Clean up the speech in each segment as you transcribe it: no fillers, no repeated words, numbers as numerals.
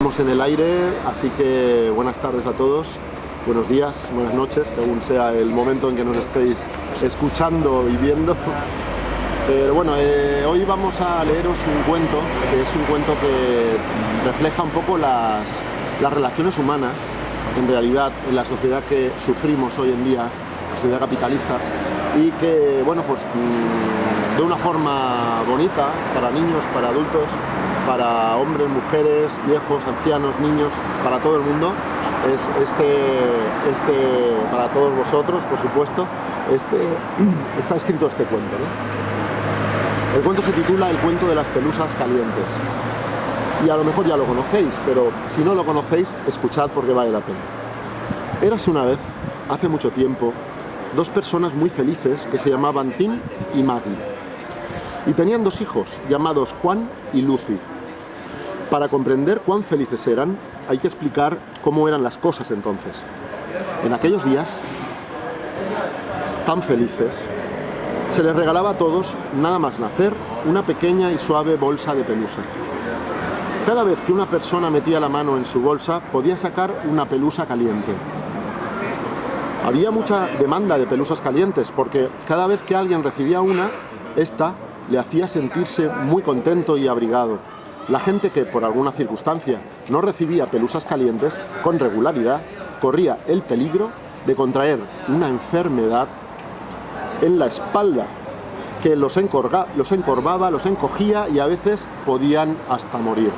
Estamos en el aire, así que buenas tardes a todos, buenos días, buenas noches, según sea el momento en que nos estéis escuchando y viendo. Pero bueno, hoy vamos a leeros un cuento, que es un cuento que refleja un poco las relaciones humanas, en realidad, en la sociedad que sufrimos hoy en día, la sociedad capitalista, y que, bueno, pues de una forma bonita, para niños, para adultos, para hombres, mujeres, viejos, ancianos, niños, para todo el mundo, para todos vosotros, por supuesto, está escrito este cuento, ¿no? El cuento se titula El cuento de las pelusas calientes. Y a lo mejor ya lo conocéis, pero si no lo conocéis, escuchad porque vale la pena. Érase una vez, hace mucho tiempo, dos personas muy felices que se llamaban Tim y Maggie. Y tenían dos hijos, llamados Juan y Lucy. Para comprender cuán felices eran, hay que explicar cómo eran las cosas entonces. En aquellos días, tan felices, se les regalaba a todos, nada más nacer, una pequeña y suave bolsa de pelusa. Cada vez que una persona metía la mano en su bolsa, podía sacar una pelusa caliente. Había mucha demanda de pelusas calientes, porque cada vez que alguien recibía una, esta le hacía sentirse muy contento y abrigado. La gente que, por alguna circunstancia, no recibía pelusas calientes con regularidad, corría el peligro de contraer una enfermedad en la espalda que los encorvaba, los encogía y a veces podían hasta morir.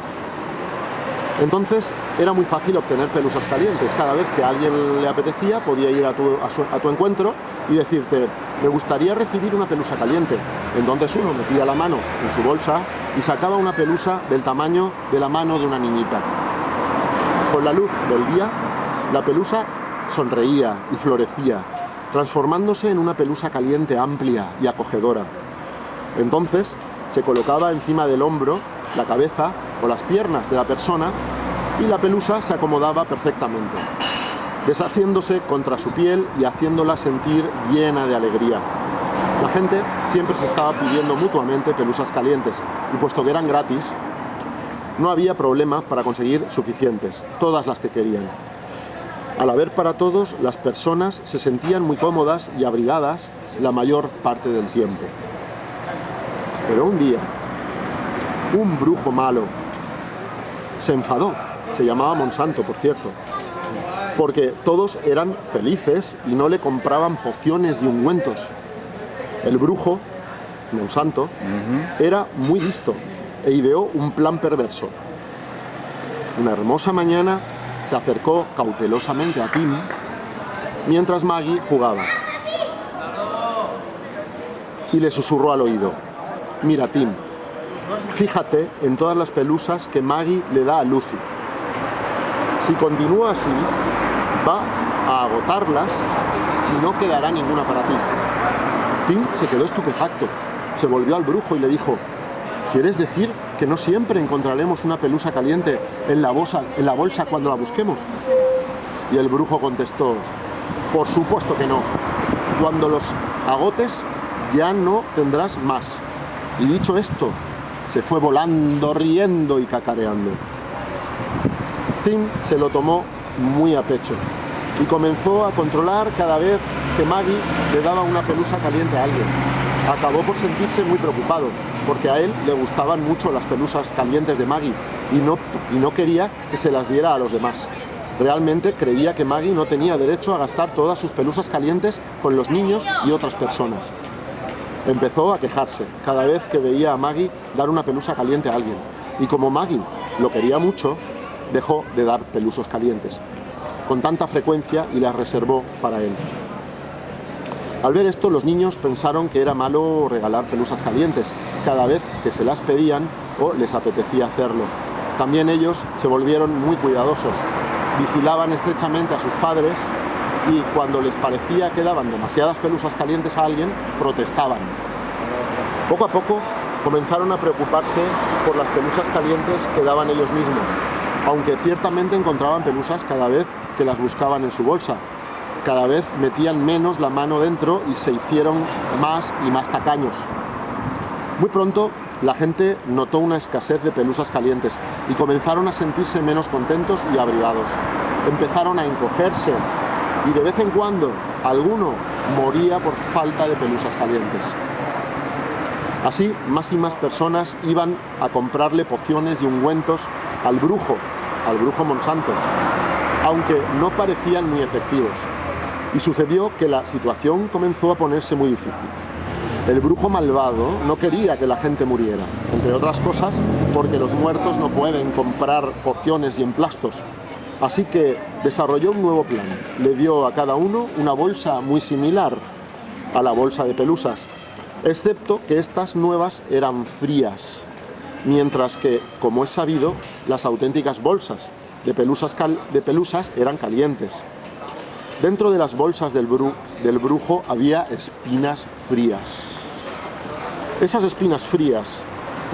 Entonces era muy fácil obtener pelusas calientes. Cada vez que a alguien le apetecía podía ir a tu encuentro y decirte: me gustaría recibir una pelusa caliente. Entonces uno metía la mano en su bolsa y sacaba una pelusa del tamaño de la mano de una niñita. Con la luz del día, la pelusa sonreía y florecía, transformándose en una pelusa caliente amplia y acogedora. Entonces se colocaba encima del hombro, la cabeza o las piernas de la persona y la pelusa se acomodaba perfectamente, deshaciéndose contra su piel y haciéndola sentir llena de alegría. La gente siempre se estaba pidiendo mutuamente pelusas calientes y puesto que eran gratis, no había problema para conseguir suficientes, todas las que querían. Al haber para todos, las personas se sentían muy cómodas y abrigadas la mayor parte del tiempo. Pero un día, un brujo malo se enfadó, se llamaba Monsanto, por cierto, porque todos eran felices y no le compraban pociones y ungüentos. El brujo, Monsanto, era muy listo e ideó un plan perverso. Una hermosa mañana se acercó cautelosamente a Tim mientras Maggie jugaba y le susurró al oído: mira, Tim, fíjate en todas las pelusas que Maggie le da a Lucy. Si continúa así, va a agotarlas y no quedará ninguna para ti. Tim se quedó estupefacto, se volvió al brujo y le dijo: ¿quieres decir que no siempre encontraremos una pelusa caliente en la bolsa cuando la busquemos? Y el brujo contestó: por supuesto que no. Cuando los agotes ya no tendrás más. Y dicho esto, se fue volando, riendo y cacareando. Tim se lo tomó muy a pecho y comenzó a controlar cada vez que Maggie le daba una pelusa caliente a alguien. Acabó por sentirse muy preocupado, porque a él le gustaban mucho las pelusas calientes de Maggie y no quería que se las diera a los demás. Realmente creía que Maggie no tenía derecho a gastar todas sus pelusas calientes con los niños y otras personas. Empezó a quejarse cada vez que veía a Maggie dar una pelusa caliente a alguien. Y como Maggie lo quería mucho, dejó de dar pelusas calientes con tanta frecuencia y las reservó para él. Al ver esto, los niños pensaron que era malo regalar pelusas calientes cada vez que se las pedían o les apetecía hacerlo. También ellos se volvieron muy cuidadosos, vigilaban estrechamente a sus padres y cuando les parecía que daban demasiadas pelusas calientes a alguien, protestaban. Poco a poco comenzaron a preocuparse por las pelusas calientes que daban ellos mismos, aunque ciertamente encontraban pelusas cada vez que las buscaban en su bolsa. Cada vez metían menos la mano dentro y se hicieron más y más tacaños. Muy pronto la gente notó una escasez de pelusas calientes y comenzaron a sentirse menos contentos y abrigados. Empezaron a encogerse y de vez en cuando alguno moría por falta de pelusas calientes. Así, más y más personas iban a comprarle pociones y ungüentos al brujo Monsanto, aunque no parecían muy efectivos. Y sucedió que la situación comenzó a ponerse muy difícil. El brujo malvado no quería que la gente muriera, entre otras cosas porque los muertos no pueden comprar pociones y emplastos. Así que desarrolló un nuevo plan. Le dio a cada uno una bolsa muy similar a la bolsa de pelusas, excepto que estas nuevas eran frías, mientras que, como es sabido, las auténticas bolsas de pelusas eran calientes. Dentro de las bolsas del brujo había espinas frías. Esas espinas frías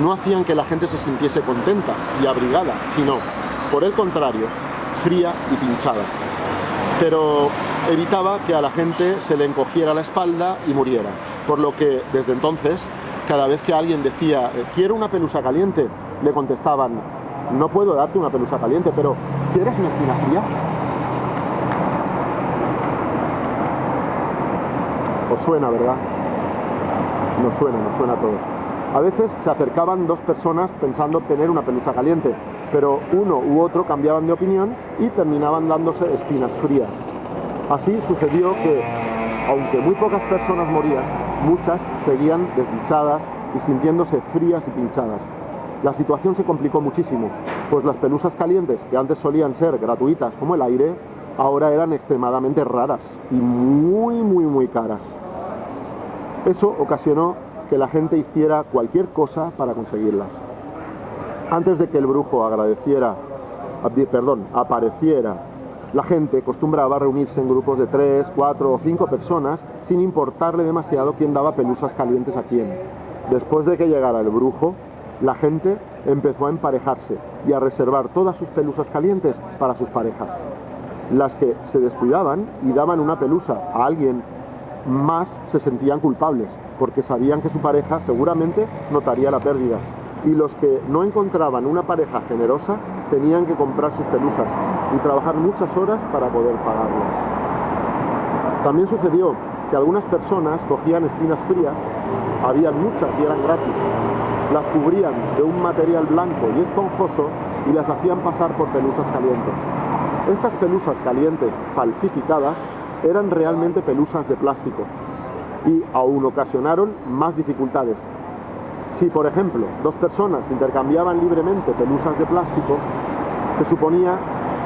no hacían que la gente se sintiese contenta y abrigada, sino, por el contrario, fría y pinchada. Pero evitaba que a la gente se le encogiera la espalda y muriera. Por lo que, desde entonces, cada vez que alguien decía «quiero una pelusa caliente», le contestaban «no puedo darte una pelusa caliente, pero ¿quieres una espina fría?». Os suena, ¿verdad? Nos suena a todos. A veces se acercaban dos personas pensando obtener una pelusa caliente, pero uno u otro cambiaban de opinión y terminaban dándose espinas frías. Así sucedió que, aunque muy pocas personas morían, muchas seguían desdichadas y sintiéndose frías y pinchadas. La situación se complicó muchísimo, pues las pelusas calientes, que antes solían ser gratuitas como el aire, ahora eran extremadamente raras y muy caras. Eso ocasionó que la gente hiciera cualquier cosa para conseguirlas. Antes de que el brujo apareciera, la gente acostumbraba a reunirse en grupos de 3, 4 o 5 personas sin importarle demasiado quién daba pelusas calientes a quién. Después de que llegara el brujo, la gente empezó a emparejarse y a reservar todas sus pelusas calientes para sus parejas. Las que se descuidaban y daban una pelusa a alguien más se sentían culpables, porque sabían que su pareja seguramente notaría la pérdida. Y los que no encontraban una pareja generosa tenían que comprar sus pelusas y trabajar muchas horas para poder pagarlas. También sucedió que algunas personas cogían espinas frías, habían muchas y eran gratis, las cubrían de un material blanco y esponjoso y las hacían pasar por pelusas calientes. Estas pelusas calientes falsificadas eran realmente pelusas de plástico y aún ocasionaron más dificultades. Si, por ejemplo, dos personas intercambiaban libremente pelusas de plástico, se suponía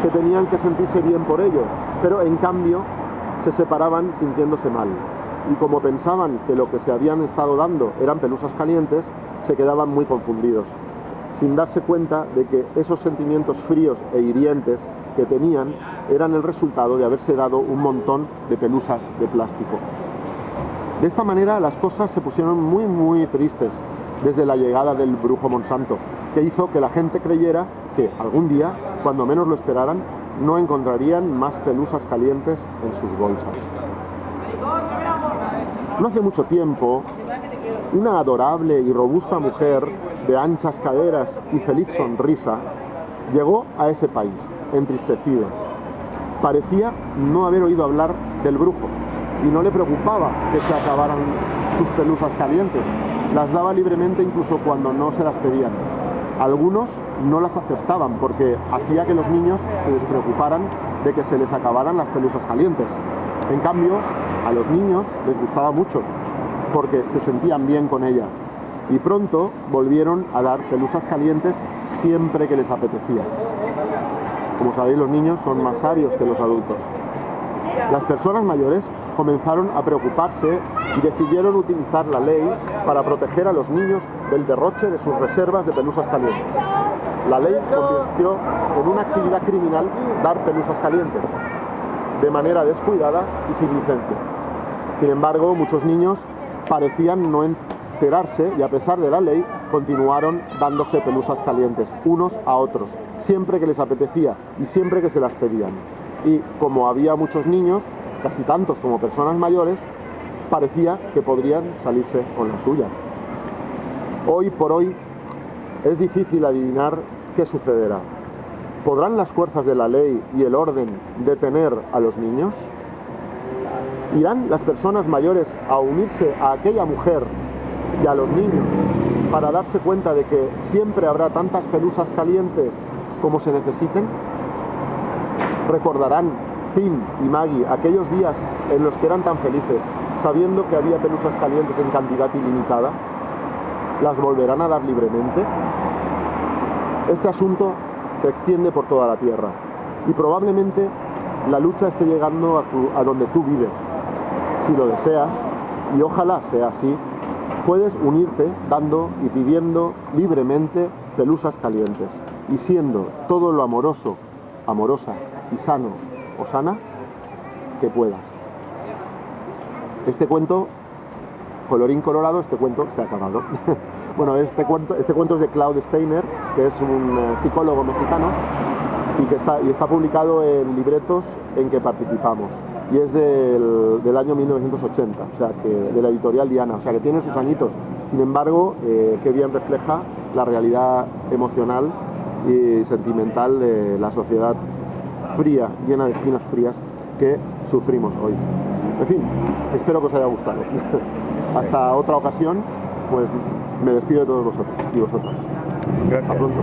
que tenían que sentirse bien por ello, pero en cambio se separaban sintiéndose mal. Y como pensaban que lo que se habían estado dando eran pelusas calientes, se quedaban muy confundidos, sin darse cuenta de que esos sentimientos fríos e hirientes que tenían eran el resultado de haberse dado un montón de pelusas de plástico. De esta manera las cosas se pusieron muy tristes desde la llegada del brujo Monsanto, que hizo que la gente creyera que algún día, cuando menos lo esperaran, no encontrarían más pelusas calientes en sus bolsas. No hace mucho tiempo, una adorable y robusta mujer de anchas caderas y feliz sonrisa llegó a ese país, entristecido. Parecía no haber oído hablar del brujo y no le preocupaba que se acabaran sus pelusas calientes. Las daba libremente incluso cuando no se las pedían. Algunos no las aceptaban porque hacía que los niños se despreocuparan de que se les acabaran las pelusas calientes. En cambio, a los niños les gustaba mucho porque se sentían bien con ella. Y pronto volvieron a dar pelusas calientes siempre que les apetecía. Como sabéis, los niños son más sabios que los adultos. Las personas mayores comenzaron a preocuparse y decidieron utilizar la ley para proteger a los niños del derroche de sus reservas de pelusas calientes. La ley convirtió en una actividad criminal dar pelusas calientes, de manera descuidada y sin licencia. Sin embargo, muchos niños parecían no enterarse y a pesar de la ley continuaron dándose pelusas calientes unos a otros, siempre que les apetecía y siempre que se las pedían. Y como había muchos niños, casi tantos como personas mayores, parecía que podrían salirse con la suya. Hoy por hoy es difícil adivinar qué sucederá. ¿Podrán las fuerzas de la ley y el orden detener a los niños? ¿Irán las personas mayores a unirse a aquella mujer y a los niños para darse cuenta de que siempre habrá tantas pelusas calientes como se necesiten? ¿Recordarán Tim y Maggie aquellos días en los que eran tan felices, sabiendo que había pelusas calientes en cantidad ilimitada? ¿Las volverán a dar libremente? Este asunto se extiende por toda la Tierra y probablemente la lucha esté llegando a donde tú vives. Si lo deseas, y ojalá sea así, puedes unirte dando y pidiendo libremente pelusas calientes y siendo todo lo amoroso, amorosa y sano o sana que puedas. Este cuento, colorín colorado, este cuento se ha acabado. Bueno, este cuento es de Claude Steiner, que es un psicólogo mexicano y está publicado en libretos en que participamos. Y es del año 1980, o sea, de la editorial Diana, o sea, que tiene sus añitos. Sin embargo, que bien refleja la realidad emocional y sentimental de la sociedad fría, llena de espinas frías que sufrimos hoy. En fin, espero que os haya gustado. Hasta otra ocasión, pues me despido de todos vosotros y vosotras. Gracias. Hasta pronto.